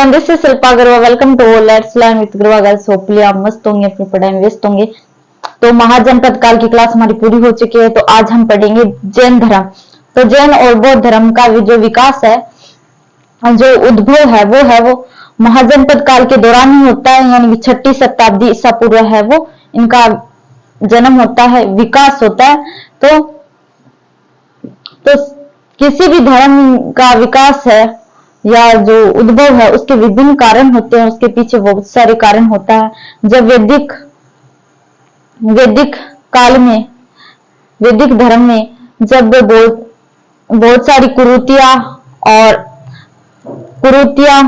Everyone, this is Shilpa Agarwal. Welcome to let's learn with Guruva girls. Hopefully आप मस्त होंगे, अपनी पढ़ाई में व्यस्त होंगे। तो महाजनपद काल की क्लास हमारी पूरी हो चुकी है। तो आज हम पढ़ेंगे जैन धर्म। तो जैन और बौद्ध धर्म का जो विकास है, जो उद्भव है, वो महाजनपद काल के दौरान ही होता है। यानी कि 6ठी शताब्दी ईसा पूर्व है वो इनका जन्म होता है, विकास होता है। तो किसी भी धर्म का विकास है या जो उद्भव है, उसके विभिन्न कारण होते हैं। उसके पीछे बहुत सारे कारण होता है। जब वैदिक काल में, वैदिक धर्म में जब बहुत सारी कुरीतियां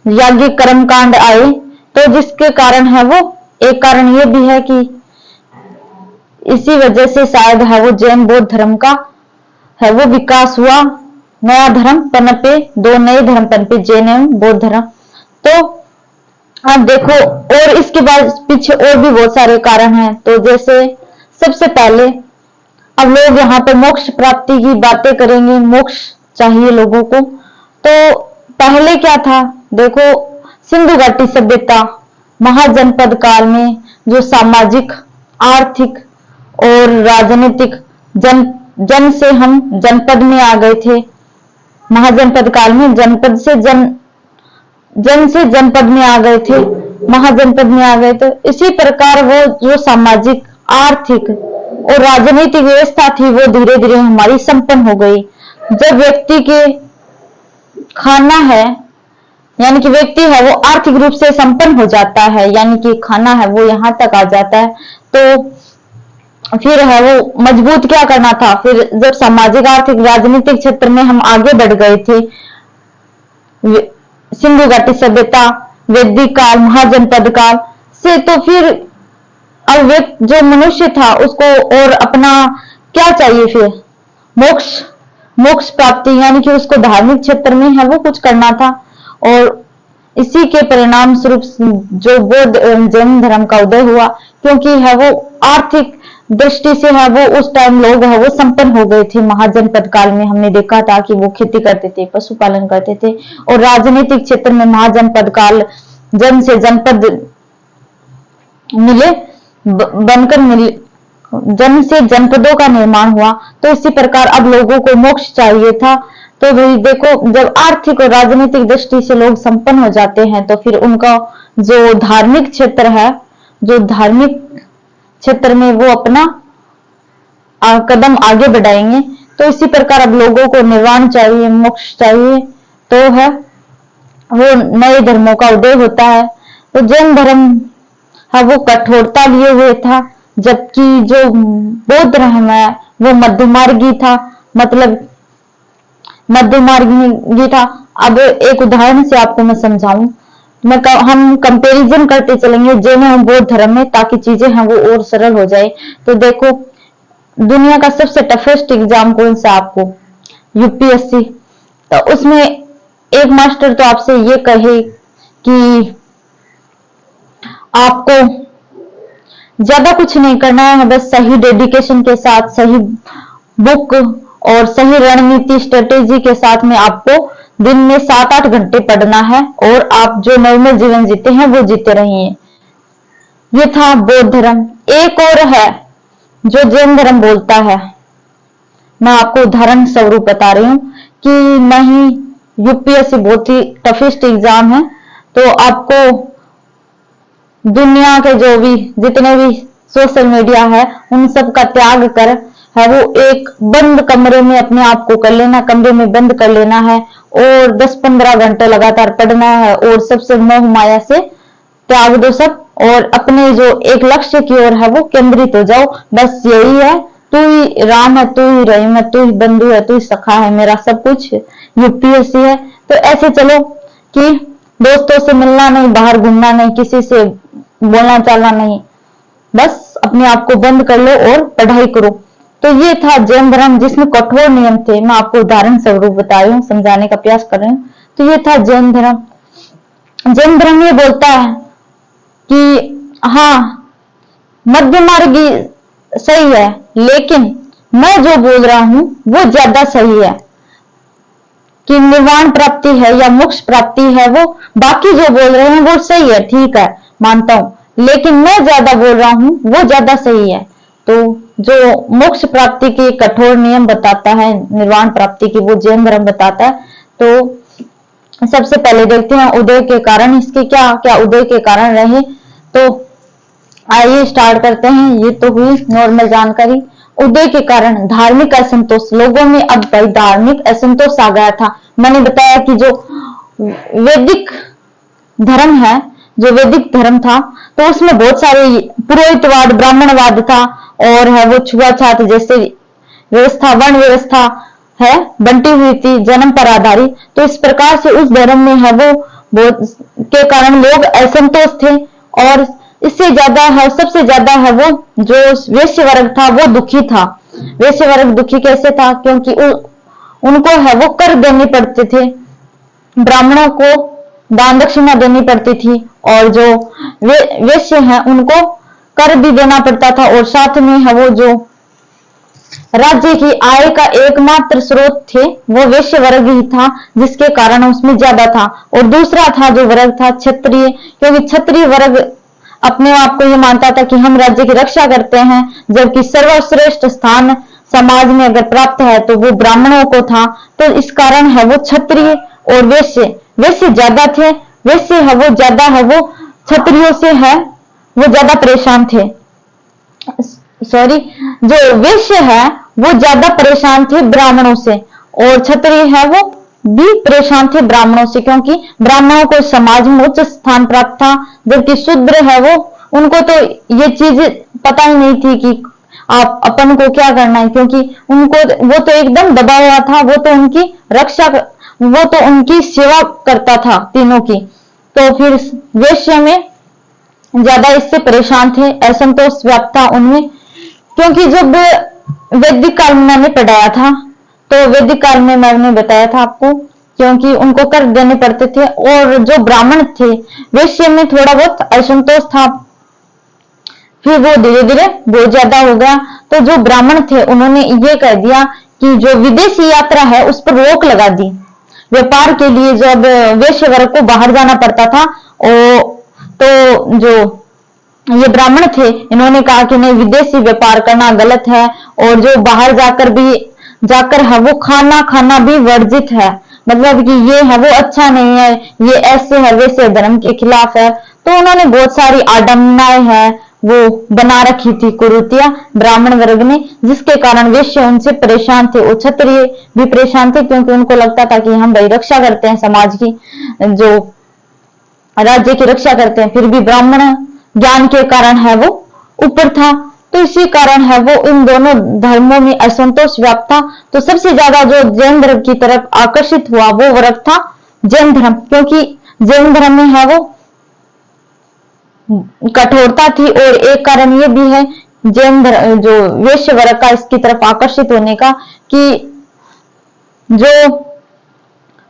याज्ञिक कर्मकांड आए, तो जिसके कारण है वो, एक कारण ये भी है कि इसी वजह से शायद है वो जैन बौद्ध धर्म का है वो विकास हुआ। नया धर्म पनपे, दो नए धर्म पनपे, जैन एवं बौद्ध धर्म। तो आप देखो, और इसके बाद पीछे और भी बहुत सारे कारण हैं। तो जैसे सबसे पहले अब लोग यहाँ पर मोक्ष प्राप्ति की बातें करेंगे। मोक्ष चाहिए लोगों को। तो पहले क्या था, देखो, सिंधु घाटी सभ्यता महाजनपद काल में जो सामाजिक, आर्थिक और राजनीतिक जन से हम जनपद में आ गए थे। महाजनपद काल में जनपद से जन से जनपद में आ गए थे, महाजनपद में आ गए। तो इसी प्रकार वो जो सामाजिक, आर्थिक और राजनीतिक व्यवस्था थी, वो धीरे धीरे हमारी संपन्न हो गई। जब व्यक्ति के खाना है, यानी कि व्यक्ति है वो आर्थिक रूप से संपन्न हो जाता है, यानी कि खाना है वो यहाँ तक आ जाता है, तो फिर है वो मजबूत क्या करना था। फिर जब सामाजिक, आर्थिक, राजनीतिक क्षेत्र में हम आगे बढ़ गए थे, सिंधु घाटी सभ्यता, वैदिक काल, महाजनपद काल से, तो फिर अब जो मनुष्य था उसको और अपना क्या चाहिए, फिर मोक्ष प्राप्ति, यानी कि उसको धार्मिक क्षेत्र में है वो कुछ करना था। और इसी के परिणाम स्वरूप जो बौद्ध एवं जैन धर्म का उदय हुआ, क्योंकि है वो आर्थिक दृष्टि से है वो उस टाइम लोग है वो संपन्न हो गए थे। महाजनपद काल में हमने देखा था कि वो खेती करते थे, पशुपालन करते थे। और राजनीतिक क्षेत्र में महाजनपद काल जन से जनपद बनकर मिले, जन से जनपदों का निर्माण हुआ। तो इसी प्रकार अब लोगों को मोक्ष चाहिए था। तो भाई देखो, जब आर्थिक और राजनीतिक दृष्टि से लोग संपन्न हो जाते हैं, तो फिर उनका जो धार्मिक क्षेत्र है, जो धार्मिक क्षेत्र में वो अपना कदम आगे बढ़ाएंगे। तो इसी प्रकार अब लोगों को निर्वाण चाहिए, मोक्ष चाहिए, तो है वो नए धर्मों का उदय होता है। तो जैन धर्म है वो कठोरता लिए हुए था, जबकि जो बौद्ध धर्म है वो मध्यमार्गी था, मतलब मध्यमार्गी था। अब एक उदाहरण से आपको मैं समझाऊं, हम कंपैरिजन करते चलेंगे जैन एवं बौद्ध धर्म में, ताकि चीजें हैं वो और सरल हो जाए। तो देखो, दुनिया का सबसे टफेस्ट एग्जाम कौन सा आपको, यूपीएससी। तो उसमें एक मास्टर तो आपसे ये कहे कि आपको ज्यादा कुछ नहीं करना है, बस सही डेडिकेशन के साथ, सही बुक और सही रणनीति, स्ट्रेटेजी के साथ में आपको दिन में 7-8 घंटे पढ़ना है, और आप जो नॉर्मल जीवन जीते हैं वो जीते रहिए। ये था बौद्ध धर्म। एक और है जो जैन धर्म बोलता है, मैं आपको उदाहरण स्वरूप बता रही हूं कि नहीं, यूपीएससी बहुत ही टफेस्ट एग्जाम है। तो आपको दुनिया के जो भी जितने भी सोशल मीडिया है, उन सब का त्याग कर है वो एक बंद कमरे में अपने आप को कर लेना, कमरे में बंद कर लेना है, और 10-15 घंटे लगातार पढ़ना है, और सबसे मोह माया से त्याग दो सब, और अपने जो एक लक्ष्य की ओर है वो केंद्रित हो जाओ। बस यही है, तू ही राम है, तू ही रहीम है, तू ही बंधु है, तू ही सखा है, मेरा सब कुछ यूपीएससी है। तो ऐसे चलो कि दोस्तों से मिलना नहीं, बाहर घूमना नहीं, किसी से बोलना चालना नहीं, बस अपने आप को बंद कर लो और पढ़ाई करो। तो ये था जैन धर्म, जिसमें कठोर नियम थे। मैं आपको उदाहरण स्वरूप बता रही हूँ, समझाने का प्रयास कर रही हूँ। तो ये था जैन धर्म। जैन धर्म ये बोलता है कि हाँ, मध्य मार्ग सही है, लेकिन मैं जो बोल रहा हूं वो ज्यादा सही है। कि निर्वाण प्राप्ति है या मोक्ष प्राप्ति है, वो बाकी जो बोल रहे हैं वो सही है, ठीक है, मानता हूं, लेकिन मैं ज्यादा बोल रहा हूं वो ज्यादा सही है। तो जो मोक्ष प्राप्ति के कठोर नियम बताता है, निर्वाण प्राप्ति की, वो जैन धर्म बताता है। तो सबसे पहले देखते हैं उदय के कारण, इसके क्या क्या उदय के कारण रहे। तो आइए स्टार्ट करते हैं। ये तो हुई नॉर्मल जानकारी। उदय के कारण धार्मिक असंतोष, लोगों में अब भाई धार्मिक असंतोष आ गया था। मैंने बताया कि जो वैदिक धर्म है, जो वैदिक धर्म था, तो उसमें बहुत सारे पुरोहितवाद, ब्राह्मणवाद था, और है वो छुआछात जैसे व्यवस्था, वर्ण व्यवस्था है बंटी हुई थी जन्म पर आधारित। तो इस प्रकार से उस धर्म में है वो बहुत के कारण लोग असंतोष थे। और इससे ज्यादा है, सबसे ज्यादा है वो जो वैश्य वर्ग था वो दुखी था। वैश्य वर्ग दुखी कैसे था? क्योंकि उनको है वो कर देने पड़ते थे, ब्राह्मणों को दान दक्षिणा देनी पड़ती थी, और जो वैश्य हैं उनको कर भी देना पड़ता था। और साथ में है वो जो राज्य की आय का एकमात्र स्रोत थे वो वैश्य वर्ग ही था, जिसके कारण उसमें ज्यादा था। और दूसरा था जो वर्ग था क्षत्रिय, क्योंकि क्षत्रिय वर्ग अपने आप को ये मानता था कि हम राज्य की रक्षा करते हैं, जबकि सर्वश्रेष्ठ स्थान समाज में अगर प्राप्त है तो वो ब्राह्मणों को था। तो इस कारण है वो क्षत्रिय और वैश्य ज्यादा थे। वैश्य है वो ज्यादा है वो क्षत्रियों से है वो ज्यादा परेशान थे। सॉरी, जो वैश्य है वो ज्यादा परेशान थे ब्राह्मणों से, और क्षत्रिय है वो भी परेशान थे ब्राह्मणों से, क्योंकि ब्राह्मणों को समाज में उच्च स्थान प्राप्त था, जबकि शूद्र है वो, उनको तो ये चीज पता ही नहीं थी कि आप अपन को क्या करना है, क्योंकि उनको वो तो एकदम दबा हुआ था, वो तो उनकी रक्षा, वो तो उनकी सेवा करता था तीनों की। तो फिर वैश्य में ज्यादा इससे परेशान थे, असंतोष व्याप्त था उनमें। क्योंकि जब वैदिक काल में मैंने पढ़ाया था, तो वैदिक काल में मैंने बताया था आपको, क्योंकि उनको कर देने पड़ते थे, और जो ब्राह्मण थे वैश्य में थोड़ा बहुत असंतोष था, फिर वो धीरे धीरे बहुत ज्यादा हो गया। तो जो ब्राह्मण थे उन्होंने ये कह दिया कि जो विदेशी यात्रा है उस पर रोक लगा दी। व्यापार के लिए जब वैश्य वर्ग को बाहर जाना पड़ता था, तो जो ये ब्राह्मण थे इन्होंने कहा कि नहीं, विदेशी व्यापार करना गलत है, और जो बाहर जाकर है वो खाना भी वर्जित है, मतलब कि ये है वो अच्छा नहीं है, ये ऐसे है वैसे धर्म के खिलाफ है। तो उन्होंने बहुत सारी आडम्बनाएं है वो बना रखी थी, कुरीतियां ब्राह्मण वर्ग ने, जिसके कारण वैश्य उनसे परेशान थे, और क्षत्रिय भी परेशान थे, क्योंकि उनको लगता था कि हम भाई रक्षा करते हैं समाज की, जो राज्य की रक्षा करते हैं, फिर भी ब्राह्मण ज्ञान के कारण है वो ऊपर था। तो इसी कारण है वो इन दोनों धर्मों में असंतोष व्याप्त था। तो सबसे ज्यादा जो जैन धर्म की तरफ आकर्षित हुआ वो वर्ग था जैन धर्म, क्योंकि जैन धर्म में है वो कठोरता थी, और एक कारण ये भी है जैन धर्म जो वैश्य वर्ग का इसकी तरफ आकर्षित होने का, कि जो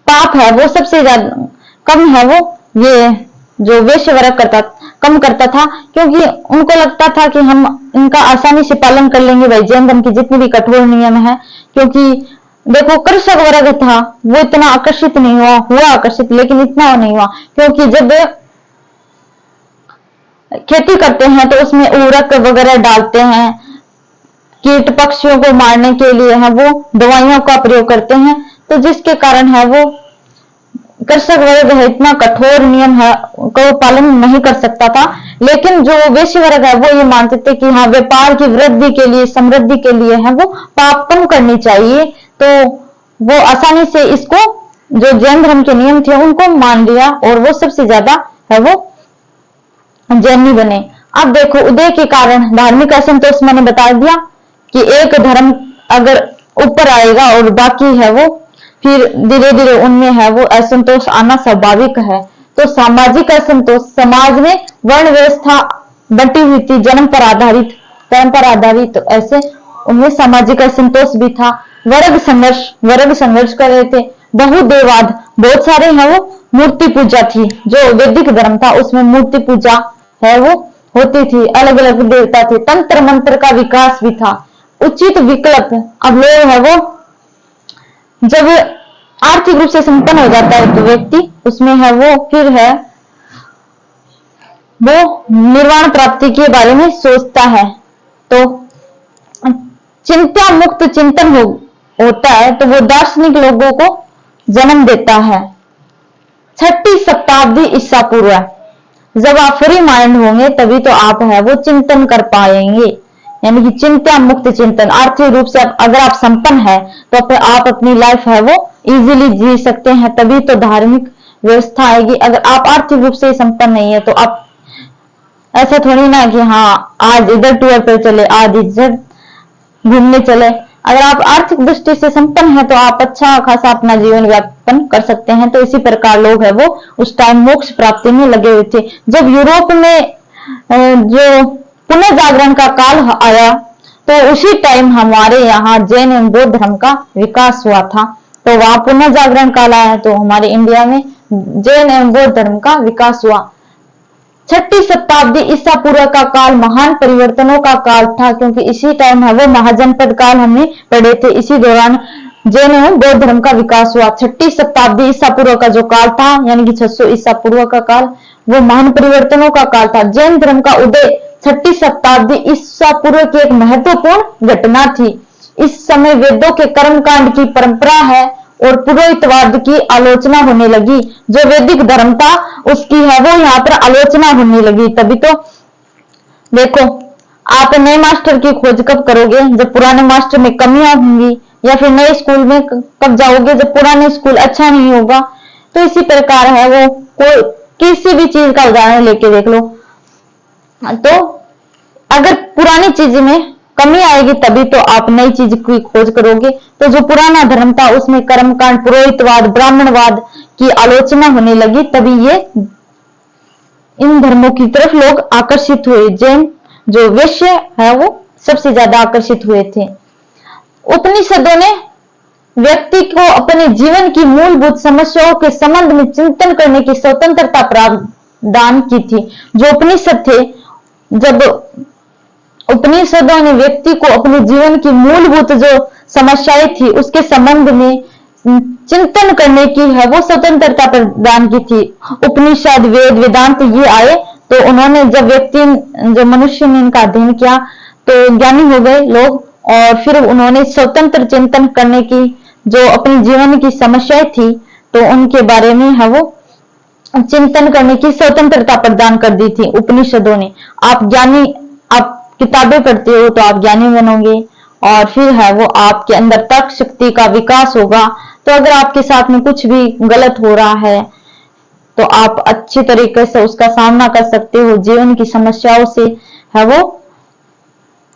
पाप है वो सबसे ज्यादा कम है वो ये जो वैश्य वर्ग कम करता था, क्योंकि उनको लगता था कि हम इनका आसानी से पालन कर लेंगे भाई, जैन धर्म की जितनी भी कठोर नियम है। क्योंकि देखो कृषक वर्ग था वो इतना आकर्षित नहीं हुआ आकर्षित, लेकिन इतना नहीं हुआ, क्योंकि जब खेती करते हैं तो उसमें उर्वरक वगैरह डालते हैं, कीट पक्षियों को मारने के लिए है वो दवाइयों का प्रयोग करते हैं, तो जिसके कारण है वो कृषक वर्ग है इतना कठोर नियम है को पालन नहीं कर सकता था। लेकिन जो वैश्य वर्ग है वो ये मानते थे कि हाँ, व्यापार की वृद्धि के लिए, समृद्धि के लिए है वो पाप कम करनी चाहिए, तो वो आसानी से इसको जो जैन धर्म के नियम थे उनको मान लिया, और वो सबसे ज्यादा है वो जैनी बने। अब देखो उदय के कारण धार्मिक असंतोष मैंने बता दिया कि एक धर्म अगर ऊपर आएगा और बाकी है वो फिर धीरे धीरे उनमें है वो असंतोष आना स्वाभाविक है। तो सामाजिक असंतोष, समाज में वर्ण व्यवस्था बटी हुई थी जन्म पर आधारित, तो ऐसे उनमें सामाजिक असंतोष भी था। वर्ग संघर्ष कर रहे थे। बहुदेववाद, बहुत सारे है वो मूर्ति पूजा थी, जो वैदिक धर्म था उसमें मूर्ति पूजा है वो होती थी, अलग अलग देवता थे। तंत्र मंत्र का विकास भी था। उचित विकल्प, अब लोग है वो जब आर्थिक रूप से संपन्न हो जाता है तो व्यक्ति उसमें है वो फिर है वो निर्वाण प्राप्ति के बारे में सोचता है। तो चिंता मुक्त चिंतन होता है तो वो दार्शनिक लोगों को जन्म देता है। 6ठी शताब्दी ईसा पूर्व, जब आप फ्री माइंड होंगे तभी तो आप है वो चिंतन कर पाएंगे, यानी कि चिंता मुक्त चिंतन। आर्थिक रूप से अगर आप संपन्न है तो आप अपनी लाइफ है वो इजीली जी सकते हैं, तभी तो धार्मिक व्यवस्था आएगी। अगर आप आर्थिक रूप से संपन्न नहीं है तो आप ऐसा थोड़ी ना कि हाँ आज इधर टूर पर चले, आज इधर घूमने चले। अगर आप आर्थिक दृष्टि से संपन्न है तो आप अच्छा खासा अपना जीवन व्यापन कर सकते हैं। तो इसी प्रकार लोग है वो उस टाइम मोक्ष प्राप्ति में लगे हुए थे। जब यूरोप में जो पुनः जागरण का काल आया तो उसी टाइम हमारे यहाँ जैन एवं बौद्ध धर्म का विकास हुआ था। तो वहां पुनः जागरण काल आया तो हमारे इंडिया में जैन एवं बौद्ध धर्म का विकास हुआ। 6ठी शताब्दी ईसा पूर्व का काल महान परिवर्तनों का काल था, क्योंकि इसी टाइम है वो महाजनपद काल हमने पढ़े थे। इसी दौरान जैन एवं बौद्ध धर्म का विकास हुआ। 6ठी शताब्दी ईसा पूर्व का जो काल था यानी कि 600 ईसा पूर्व का काल वो महान परिवर्तनों का काल था। जैन धर्म का उदय 6ठी शताब्दी ईसा पूर्व की एक महत्वपूर्ण घटना थी। इस समय वेदों के कर्मकांड की परंपरा है और पुरोहितवाद की आलोचना होने लगी। जो वैदिक धर्म था उसकी है वो यहाँ पर आलोचना होने लगी। तभी तो देखो आप नए मास्टर की खोज कब करोगे, जब पुराने मास्टर में कमियां होंगी, या फिर नए स्कूल में कब जाओगे जब पुराने स्कूल अच्छा नहीं होगा। तो इसी प्रकार है वो कोई किसी भी चीज का उदाहरण लेके देख लो, तो अगर पुरानी चीज में कमी आएगी तभी तो आप नई चीज की खोज करोगे। तो जो पुराना धर्म था उसमें कर्मकांड, पुरोहितवाद, ब्राह्मणवाद की आलोचना होने लगी, तभी ये इन धर्मों की तरफ लोग आकर्षित हुए। जैन जो वैश्य है वो सबसे ज्यादा आकर्षित हुए थे। उपनिषदों ने व्यक्ति को अपने जीवन की मूलभूत समस्याओं के संबंध में चिंतन करने की स्वतंत्रता प्रदान की थी। जो उपनिषद थे, जब उपनिषदों ने व्यक्ति को अपने जीवन की मूलभूत जो समस्याएं थी उसके संबंध में चिंतन करने की है वो स्वतंत्रता प्रदान की थी। उपनिषद, वेद, वेदांत ये आए तो उन्होंने जब जो मनुष्य ने इनका अध्ययन किया तो ज्ञानी हो गए लोग, और फिर उन्होंने स्वतंत्र चिंतन करने की जो अपने जीवन की समस्याएं थी तो उनके बारे में है वो चिंतन करने की स्वतंत्रता प्रदान कर दी थी उपनिषदों ने। आप ज्ञानी, आप किताबें पढ़ते हो तो आप ज्ञानी बनोगे और फिर है वो आपके अंदर तर्क शक्ति का विकास होगा। तो अगर आपके साथ में कुछ भी गलत हो रहा है तो आप अच्छी तरीके से उसका सामना कर सकते हो। जीवन की समस्याओं से है वो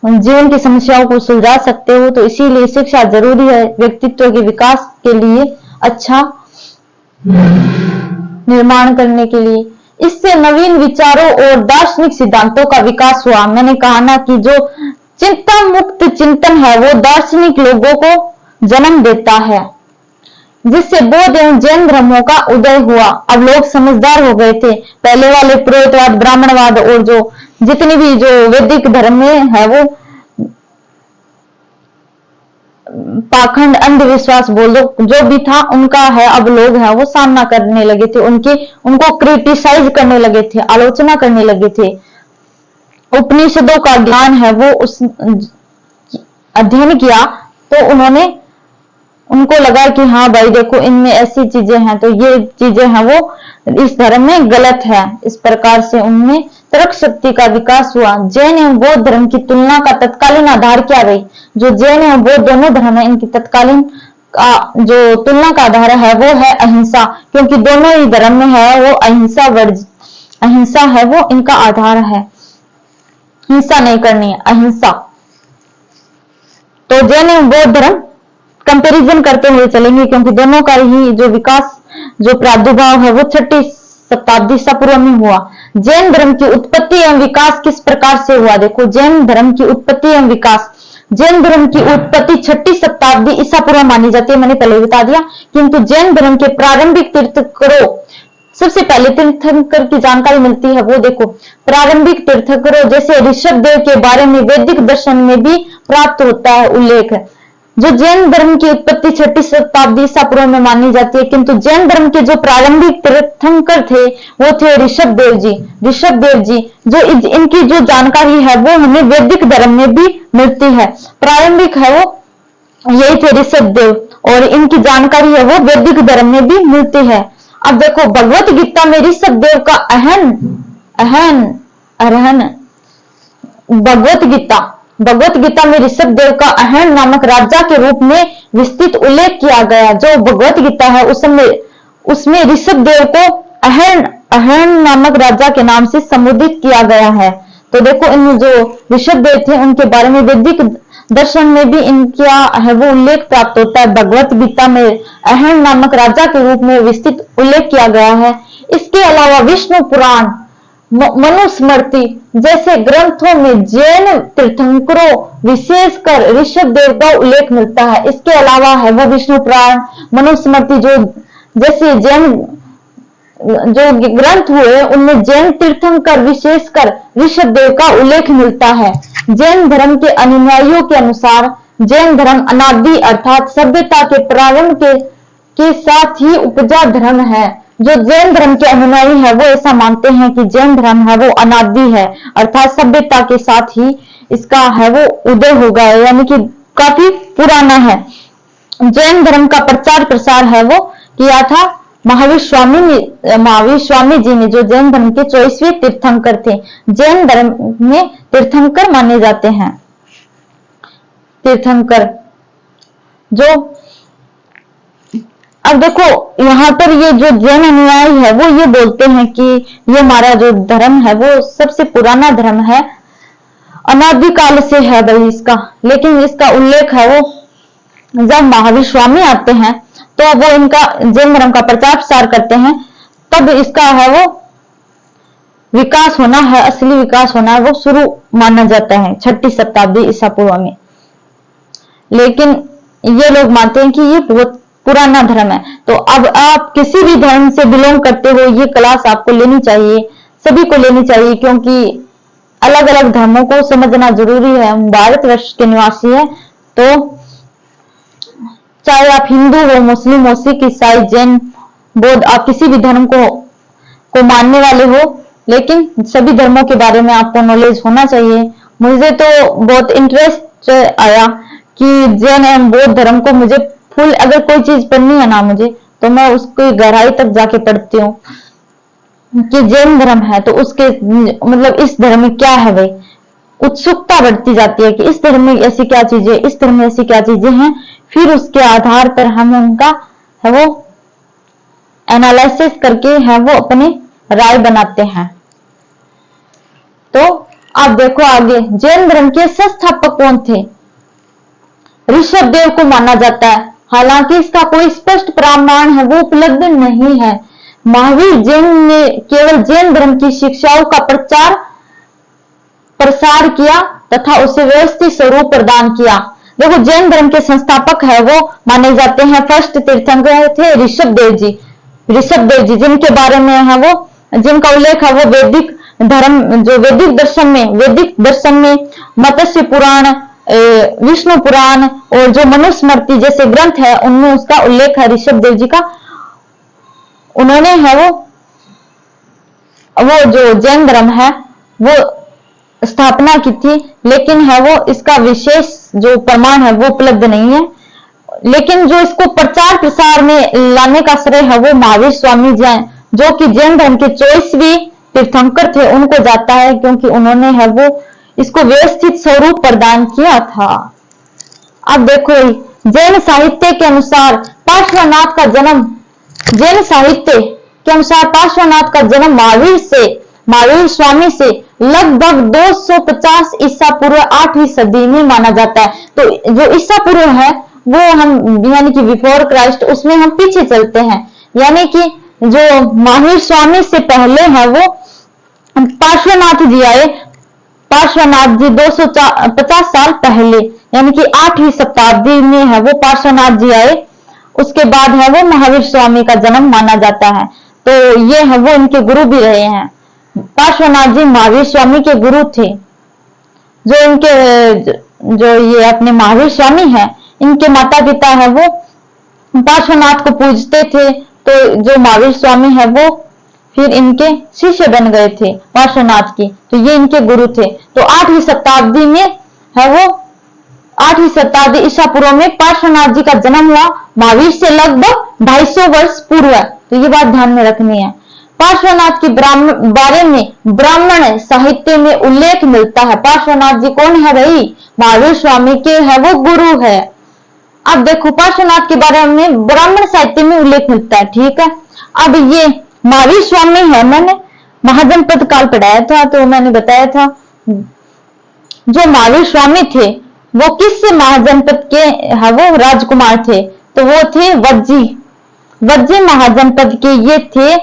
जीवन की समस्याओं को सुलझा सकते हो। तो इसीलिए शिक्षा जरूरी है व्यक्तित्व के विकास के लिए, अच्छा निर्माण करने के लिए। इससे नवीन विचारों और दार्शनिक सिद्धांतों का विकास हुआ। मैंने कहा ना कि जो चिंता मुक्त चिंतन है वो दार्शनिक लोगों को जन्म देता है, जिससे बौद्ध एवं जैन धर्मों का उदय हुआ। अब लोग समझदार हो गए थे। पहले वाले पुरोहितवाद, ब्राह्मणवाद और जो जितनी भी जो वैदिक धर्म में है वो पाखंड, अंधविश्वास बोल दो, जो भी था उनका है अब लोग है वो सामना करने लगे थे। उनको क्रिटिसाइज करने लगे थे, आलोचना करने लगे थे। उपनिषदों का ज्ञान है वो उस अध्ययन किया तो उनको लगा कि हाँ भाई देखो इनमें ऐसी चीजें हैं तो ये चीजें हैं वो इस धर्म में गलत है। इस प्रकार से उनमें तर्क शक्ति का विकास हुआ। जैन एवं बौद्ध धर्म की तुलना का तत्कालीन आधार क्या रही? जो जैन एवं बौद्ध दोनों धर्म है इनकी तत्कालीन का जो तुलना का आधार है वो है अहिंसा, क्योंकि दोनों ही धर्म में है वो अहिंसा है वो इनका आधार है। हिंसा नहीं करनी है, अहिंसा। तो जैन एवं बौद्ध धर्म कंपैरिजन करते हुए चलेंगे, क्योंकि दोनों का ही जो विकास, जो प्रादुर्भाव है वो 6ठी शताब्दी ईसा पूर्व में हुआ। जैन धर्म की उत्पत्ति एवं विकास किस प्रकार से हुआ? देखो जैन धर्म की उत्पत्ति एवं विकास, जैन धर्म की उत्पत्ति 6ठी शताब्दी ईसा पूर्व मानी जाती है, मैंने पहले बता दिया। किंतु जैन धर्म के प्रारंभिक तीर्थंकरों, सबसे पहले तीर्थंकर की जानकारी मिलती है वो देखो प्रारंभिक तीर्थंकरों जैसे ऋषभ देव के बारे में वैदिक दर्शन में भी प्राप्त होता है उल्लेख। जो जैन धर्म की उत्पत्ति 6ठी शताब्दी ईसा पूर्व में मानी जाती है, किंतु जैन धर्म के जो प्रारंभिक तीर्थंकर थे वो थे ऋषभ देव जी। ऋषभ देव जी जो इनकी जो जानकारी है वो हमें वैदिक धर्म में भी मिलती है। प्रारंभिक है वो यही थे ऋषभ देव, और इनकी जानकारी है वो वैदिक धर्म में भी मिलती है। अब देखो भगवत गीता में ऋषभ देव का अहन भगवत गीता में ऋषभ देव का अहन नामक राजा के रूप में विस्तृत उल्लेख किया गया। जो भगवत गीता है उसमें ऋषभ देव को अहन नामक राजा के नाम से संबोधित किया गया है। तो देखो इन जो ऋषभ देव थे उनके बारे में वैदिक दर्शन में भी इनका है वो उल्लेख प्राप्त होता है। भगवत गीता में अहन नामक राजा के रूप में विस्तृत उल्लेख किया गया है। इसके अलावा विष्णु पुराण, मनुस्मृति जैसे ग्रंथों में जैन तीर्थंकरों विशेषकर ऋषभ देव का उल्लेख मिलता है। इसके अलावा है वो विष्णु पुराण, मनुस्मृति जो जैसे जैन जो ग्रंथ हुए उनमें जैन तीर्थंकर विशेषकर ऋषभ देव का उल्लेख मिलता है। जैन धर्म के अनुयायियों के अनुसार जैन धर्म अनादि अर्थात सभ्यता के प्रारंभ के साथ ही उपजा धर्म है। जो जैन धर्म के अनुयायी है वो ऐसा मानते हैं कि जैन धर्म है वो अनादि है, अर्थात सभ्यता के साथ ही इसका है वो उदय हो गया, यानी कि काफी पुराना है। जैन धर्म का प्रचार प्रसार है वो किया था महावीर स्वामी जी ने, जो जैन धर्म के 24वें तीर्थंकर थे। जैन धर्म में तीर्थंकर माने जाते हैं। तीर्थंकर जो अब देखो यहाँ पर ये जो जैन अनुयायी है वो ये बोलते हैं कि ये हमारा जो धर्म है वो सबसे पुराना धर्म है, अनादिकाल से है भाई इसका। लेकिन इसका उल्लेख है वो जब महावीर स्वामी आते हैं तो वो इनका जैन धर्म का प्रचार प्रसार करते हैं, तब इसका है वो विकास होना है, असली विकास होना है वो शुरू माना जाता है 6ठी शताब्दी ईसा पूर्व में। लेकिन ये लोग मानते हैं कि ये बहुत पुराना धर्म है। तो अब आप किसी भी धर्म से बिलोंग करते हो ये क्लास आपको लेनी चाहिए, सभी को लेनी चाहिए, क्योंकि अलग अलग धर्मों को समझना जरूरी है। हम भारतवर्ष के निवासी है, तो चाहे आप हिंदू हो, मुस्लिम हो, सिख, ईसाई, जैन, बौद्ध, आप किसी भी धर्म को मानने वाले हो, लेकिन सभी धर्मों के बारे में आपको नॉलेज होना चाहिए। मुझे तो बहुत इंटरेस्ट आया कि जैन एवं बौद्ध धर्म को मुझे फुल अगर कोई चीज पढ़नी है ना मुझे, तो मैं उसकी गहराई तक जाके पढ़ती हूँ कि जैन धर्म है तो उसके मतलब इस धर्म में क्या है भाई, उत्सुकता बढ़ती जाती है कि इस धर्म में ऐसी क्या चीजें, इस धर्म में ऐसी क्या चीजें हैं। फिर उसके आधार पर हम उनका है वो एनालिसिस करके है वो अपनी राय बनाते हैं। तो आप देखो आगे, जैन धर्म के संस्थापक कौन थे? ऋषभ देव को माना जाता है, हालांकि इसका कोई स्पष्ट प्रमाण है वो उपलब्ध नहीं है। महावीर जैन ने केवल जैन धर्म की शिक्षाओं का प्रचार प्रसार किया तथा उसे व्यवस्थित स्वरूप प्रदान किया। देखो जैन धर्म के संस्थापक है वो माने जाते हैं, फर्स्ट तीर्थंकर थे ऋषभ देव जी, जिनके बारे में है वो जिनका उल्लेख है वो वैदिक धर्म जो वैदिक दर्शन में मत्स्य पुराण, विष्णु पुराण और जो मनुस्मृति जैसे ग्रंथ है उनमें उसका उल्लेख है ऋषभ देव जी का। उन्होंने है वो जो जैन धर्म है वो स्थापना की थी, लेकिन है वो इसका विशेष जो प्रमाण है वो उपलब्ध नहीं है। लेकिन जो इसको प्रचार प्रसार में लाने का श्रेय है वो महावीर स्वामी जी हैं, जो कि जैन धर्म के 24वें तीर्थंकर थे, उनको जाता है, क्योंकि उन्होंने है वो इसको व्यवस्थित स्वरूप प्रदान किया था। अब देखो जैन साहित्य के अनुसार पार्श्वनाथ का जन्म महावीर स्वामी से लगभग 250 ईसा पूर्व 8वीं सदी में माना जाता है। तो जो ईसा पूर्व है वो हम यानी कि बिफोर क्राइस्ट उसमें हम पीछे चलते हैं, यानी कि जो महावीर स्वामी से पहले है वो पार्श्वनाथ जी आए। पार्श्वनाथ जी 250 साल पहले यानी कि 8वीं शताब्दी में है वो पार्श्वनाथ जी आए। उसके बाद है वो महावीर स्वामी का जन्म माना जाता है। तो ये है वो इनके गुरु भी रहे हैं। पार्श्वनाथ जी महावीर स्वामी के गुरु थे। जो ये अपने महावीर स्वामी हैं, इनके माता पिता है वो पार्श्वनाथ को पूजते थे, तो जो महावीर स्वामी है वो फिर इनके शिष्य बन गए थे पार्श्वनाथ की, तो ये इनके गुरु थे। तो 8वीं शताब्दी में है वो 8वीं शताब्दी ईसा पूर्व में पार्श्वनाथ जी का जन्म हुआ, महावीर से लगभग 250 वर्ष पूर्व है, तो ये बात ध्यान में रखनी है। पार्श्वनाथ के बारे में ब्राह्मण साहित्य में उल्लेख मिलता है। पार्श्वनाथ जी कौन है भाई? महावीर स्वामी के है वो गुरु है। अब देखो पार्श्वनाथ के बारे में ब्राह्मण साहित्य में उल्लेख मिलता है, ठीक है। अब ये महावीर स्वामी है, मैंने महाजनपद काल पढ़ाया था तो मैंने बताया था जो महावीर स्वामी थे वो किस महाजनपद के है वो राजकुमार थे, तो वो थे वज्जी महाजनपद के ये थे,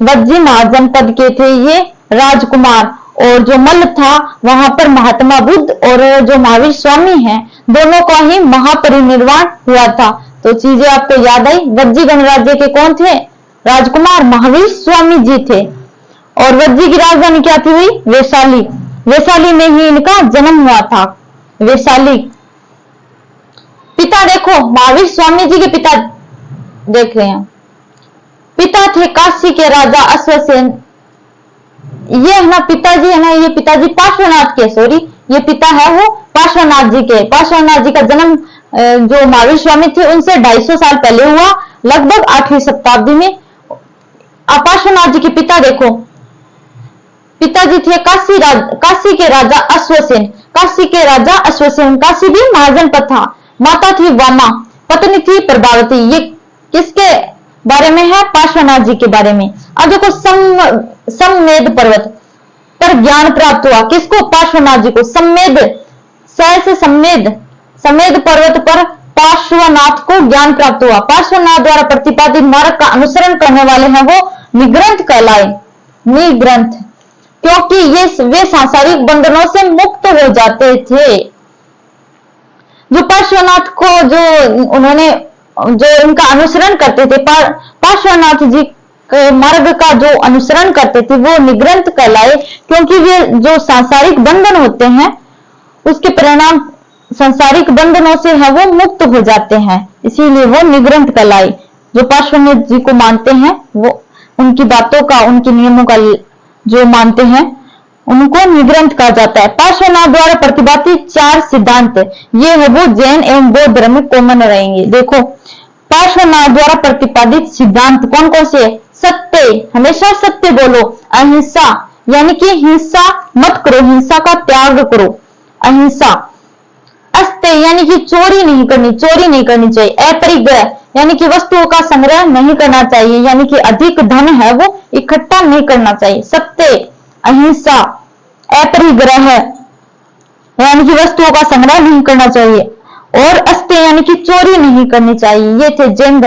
वज्जी महाजनपद के थे ये राजकुमार। और जो मल्ल था वहां पर महात्मा बुद्ध और जो महावीर स्वामी हैं दोनों का ही महापरिनिर्वाण हुआ था। तो चीजें आपको याद आई। वज्जी गणराज्य के कौन थे? राजकुमार महावीर स्वामी जी थे। और वज्जी की राजधानी क्या थी हुई? वैशाली। वैशाली में ही इनका जन्म हुआ था, वैशाली। पिता देखो महावीर स्वामी जी के पिता देख रहे हैं, पिता थे काशी के राजा अश्वसेन। ये है ना पिताजी है ना, ये पिताजी पार्श्वनाथ के, सॉरी ये पिता है वो पार्श्वनाथ जी के। पार्श्वनाथ जी का जन्म जो महावीर स्वामी थे उनसे 250 साल पहले हुआ, लगभग 8वीं शताब्दी में। पार्श्वनाथ जी के पिता देखो, पिताजी थे काशी के राजा अश्वसेन। काशी के राजा अश्वसेन, काशी भी महाजनपद था। माता थी वामा, पत्नी थी प्रभावती। ये किसके बारे में है? पार्श्वनाथ जी के बारे में। अब देखो सम्मेद पर्वत पर ज्ञान प्राप्त हुआ, किसको? पार्श्वनाथ जी को। सम्मेद पर्वत पर पार्श्वनाथ को ज्ञान प्राप्त हुआ। पार्श्वनाथ द्वारा प्रतिपादित मार्ग का अनुसरण करने वाले हैं वो निग्रंथ कहलाए। निग्रंथ, क्योंकि वे सांसारिक बंधनों से मुक्त हो जाते थे। जो पार्श्वनाथ को उन्होंने इनका अनुसरण करते थे, पार्श्वनाथ जी के मार्ग का जो अनुसरण करते थे वो निग्रंथ कहलाए, क्योंकि वे जो सांसारिक बंधन होते हैं उसके परिणाम सांसारिक बंधनों से है वो मुक्त हो जाते हैं, इसीलिए वो निग्रंथ कहलाए। जो पार्श्वनाथ जी को मानते हैं वो उनकी बातों का, उनके नियमों का जो मानते हैं उनको निग्रंथ कहा जाता है। पार्श्वनाथ द्वारा प्रतिपादित 4 सिद्धांत ये है वो जैन एवं बौद्ध धर्म में कॉमन रहेंगे। देखो पार्श्वनाथ द्वारा प्रतिपादित सिद्धांत कौन कौन से? सत्य, हमेशा सत्य बोलो। अहिंसा, यानी कि हिंसा मत करो, हिंसा का त्याग करो, अहिंसा। अस्त्य, यानी कि चोरी नहीं करनी चाहिए। अपरिग्रह, यानी कि वस्तुओं का संग्रह नहीं करना चाहिए, यानी कि अधिक धन है वो इकट्ठा नहीं करना चाहिए। सत्य, अहिंसा, अपरिग्रह, यानी कि वस्तुओं का संग्रह नहीं करना चाहिए। और अस्त्य, यानी कि चोरी नहीं करनी चाहिए। ये थे जैन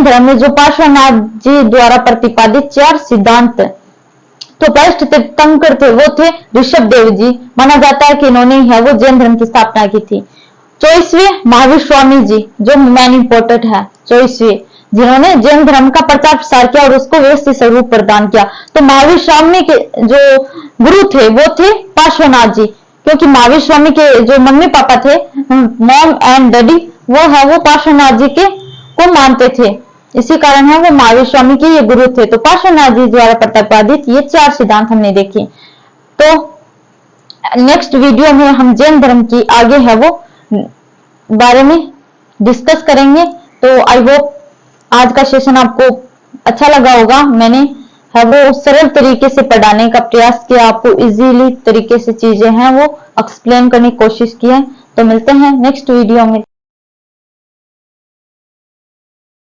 धर्म में जो पार्श्वनाथ जी द्वारा प्रतिपादित 4 सिद्धांत। तो फर्स्ट तीर्थंकर थे वो थे ऋषभ देव जी। माना जाता है कि इन्होंने है वो जैन धर्म की स्थापना की थी। 24वें महावीर स्वामी जी, जो मैन इंपोर्टेंट है, 24वें, जिन्होंने जैन धर्म का प्रचार प्रसार किया और उसको व्यवस्थित स्वरूप प्रदान किया। तो महावीर स्वामी के जो गुरु थे वो थे पार्श्वनाथ जी, क्योंकि महावीर स्वामी के जो मम्मी पापा थे, मॉम एंड डैडी, वो है वो पार्श्वनाथ जी के को मानते थे, इसी कारण है वो महावीर स्वामी के ये गुरु थे। तो पार्श्वनाथ जी द्वारा प्रतिपादित ये 4 सिद्धांत हमने देखे। तो नेक्स्ट वीडियो में हम जैन धर्म की आगे है वो बारे में डिस्कस करेंगे। तो आई होप आज का सेशन आपको अच्छा लगा होगा। मैंने है वो सरल तरीके से पढ़ाने का प्रयास किया, आपको इजीली तरीके से चीजें हैं वो एक्सप्लेन करने की कोशिश की है। तो मिलते हैं नेक्स्ट वीडियो में।